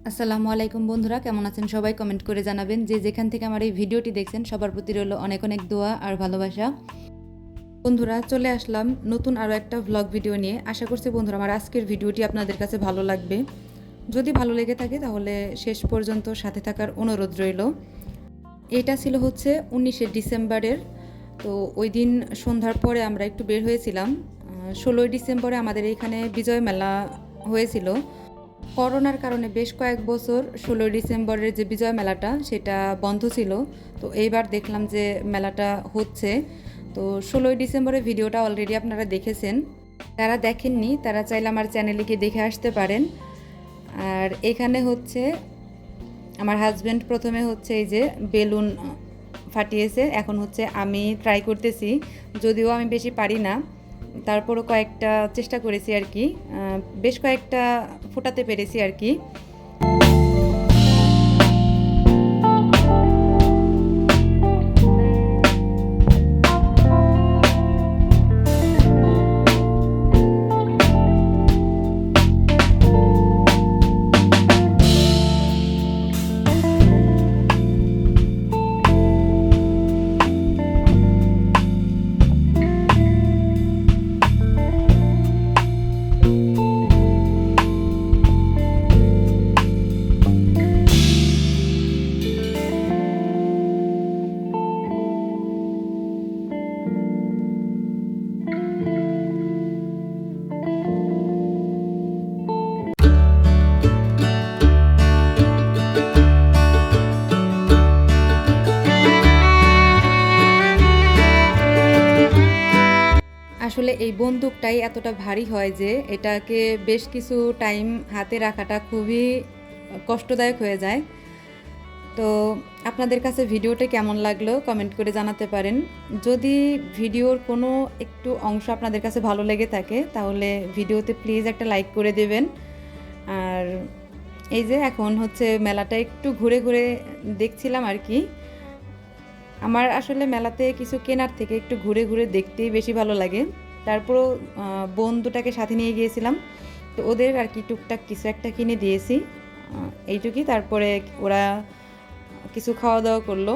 আসসালামু আলাইকুম বন্ধুরা, কেমন আছেন সবাই? কমেন্ট করে জানাবেন। যে যেখান থেকে আমার এই ভিডিওটি দেখছেন সবার প্রতি রইল অনেক অনেক দোয়া আর ভালোবাসা। বন্ধুরা, চলে আসলাম নতুন আরও একটা ভ্লগ ভিডিও নিয়ে। আশা করছি বন্ধুরা আমার আজকের ভিডিওটি আপনাদের কাছে ভালো লাগবে। যদি ভালো লেগে থাকে তাহলে শেষ পর্যন্ত সাথে থাকার অনুরোধ রইল। এটা ছিল হচ্ছে 19শে ডিসেম্বরের। তো ওই দিন সন্ধ্যার পরে আমরা একটু বের হয়েছিলাম। 16ই ডিসেম্বরে আমাদের এখানে বিজয় মেলা হয়েছিল। করোনার কারণে বেশ কয়েক বছর 16ই ডিসেম্বরের যে বিজয় মেলাটা সেটা বন্ধ ছিল। তো এইবার দেখলাম যে মেলাটা হচ্ছে। তো 16ই ডিসেম্বরের ভিডিওটা অলরেডি আপনারা দেখেছেন। যারা দেখেননি তারা চাইলে আমার চ্যানেলে গিয়ে দেখে আসতে পারেন। আর এখানে হচ্ছে আমার হাজব্যান্ড প্রথমে হচ্ছে এই যে বেলুন ফাটিয়েছে। এখন হচ্ছে আমি ট্রাই করতেছি, যদিও আমি বেশি পারি না, তারপরও কয়েকটা চেষ্টা করেছি আর কি, বেশ কয়েকটা ফোটাতে পেরেছি আর কি। আসলে এই বন্দুকটাই এতটা ভারী হয় যে এটাকে বেশ কিছু টাইম হাতে রাখাটা খুবই কষ্টদায়ক হয়ে যায়। তো আপনাদের কাছে ভিডিওটা কেমন লাগলো কমেন্ট করে জানাতে পারেন। যদি ভিডিওর কোনো একটু অংশ আপনাদের কাছে ভালো লেগে থাকে তাহলে ভিডিওতে প্লিজ একটা লাইক করে দেবেন। আর এই যে এখন হচ্ছে মেলাটা একটু ঘুরে ঘুরে দেখছিলাম আর কি। আমার আসলে মেলাতে কিছু কেনার থেকে একটু ঘুরে ঘুরে দেখতেই বেশি ভালো লাগে। তারপরও বোন দুটাকে সাথে নিয়ে গিয়েছিলাম, তো ওদের আর কি টুকটাক কিছু একটা কিনে দিয়েছি, এইটুকুই। তারপরে ওরা কিছু খাওয়া দাওয়া করলো।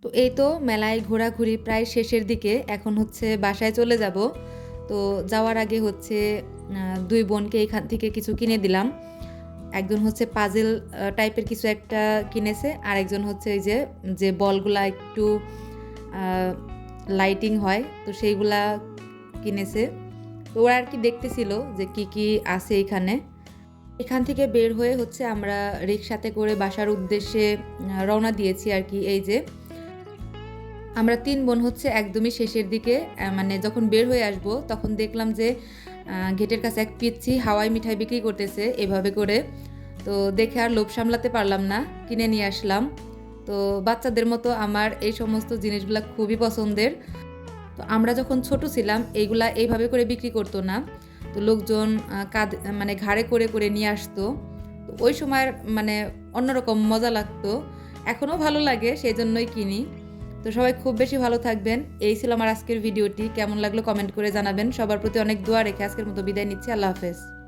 তো এই তো মেলায় ঘোরাঘুরি প্রায় শেষের দিকে, এখন হচ্ছে বাসায় চলে যাব। তো যাওয়ার আগে হচ্ছে দুই বোনকে এখান থেকে কিছু কিনে দিলাম। একজন হচ্ছে পাজেল টাইপের কিছু একটা কিনেছে, আর একজন হচ্ছে এই যে যে বলগুলা একটু লাইটিং হয় তো সেইগুলা কিনেছে। তো ওরা আর কি দেখতেছিল যে কি কি আছে এখানে। এখান থেকে বের হয়ে হচ্ছে আমরা রিক্সাতে করে বাসার উদ্দেশ্যে রওনা দিয়েছি আর কি। এই যে আমরা 3 বোন হচ্ছে একদমই শেষের দিকে মানে যখন বের হয়ে আসব তখন দেখলাম যে গেটের কাছে এক পিচ্ছি হাওয়াই মিঠাই বিক্রি করতেছে এভাবে করে। তো দেখে আর লোভ সামলাতে পারলাম না, কিনে নিয়ে আসলাম। তো বাচ্চাদের মতো আমার এই সমস্ত জিনিসগুলা খুবই পছন্দের। তো আমরা যখন ছোট ছিলাম এইগুলা এইভাবে করে বিক্রি করতো না, তো লোকজন মানে ঘাড়ে করে করে নিয়ে আসতো। তো ওই সময়ের মানে অন্যরকম মজা লাগতো, এখনও ভালো লাগে, সেই জন্যই কিনি। তো সবাই খুব বেশি ভালো থাকবেন। এই ছিল আমার আজকের ভিডিওটি, কেমন লাগলো কমেন্ট করে জানাবেন। সবার প্রতি অনেক দোয়া রেখে আজকের মতো বিদায় নিচ্ছি। আল্লাহ হাফেজ।